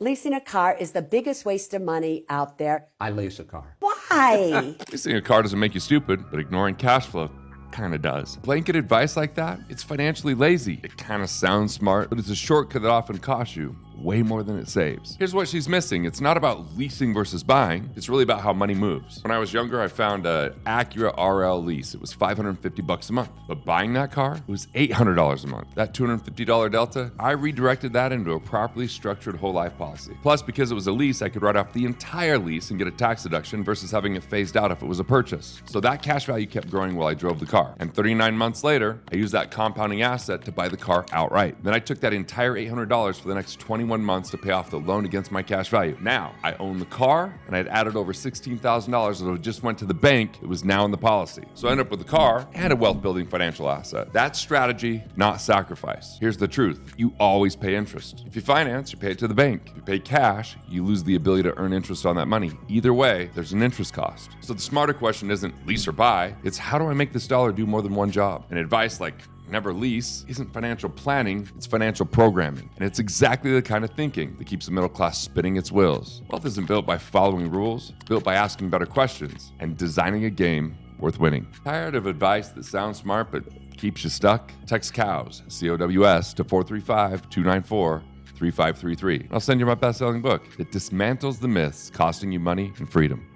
Leasing a car is the biggest waste of money out there. I lease a car. Why? Leasing a car doesn't make you stupid, but ignoring cash flow kind of does. Blanket advice like that, it's financially lazy. It kind of sounds smart, but it's a shortcut that often costs you way more than it saves. Here's what she's missing. It's not about leasing versus buying. It's really about how money moves. When I was younger, I found an Acura RL lease. It was $550 a month. But buying that car, it was $800 a month. That $250 delta, I redirected that into a properly structured whole life policy. Plus, because it was a lease, I could write off the entire lease and get a tax deduction versus having it phased out if it was a purchase. So that cash value kept growing while I drove the car. And 39 months later, I used that compounding asset to buy the car outright. Then I took that entire $800 for the next 21 months to pay off the loan against my cash value. Now, I own the car, and I'd added over $16,000 that just went to the bank. It was now in the policy. So I ended up with a car and a wealth-building financial asset. That's strategy, not sacrifice. Here's the truth. You always pay interest. If you finance, you pay it to the bank. If you pay cash, you lose the ability to earn interest on that money. Either way, there's an interest cost. So the smarter question isn't lease or buy. It's how do I make this dollar do more than one job? And advice like never lease isn't financial planning, it's financial programming. And it's exactly the kind of thinking that keeps the middle class spinning its wheels. Wealth isn't built by following rules, it's built by asking better questions and designing a game worth winning. Tired of advice that sounds smart but keeps you stuck? Text COWS, C-O-W-S, to 435-294-3533. I'll send you my best-selling book. It dismantles the myths costing you money and freedom.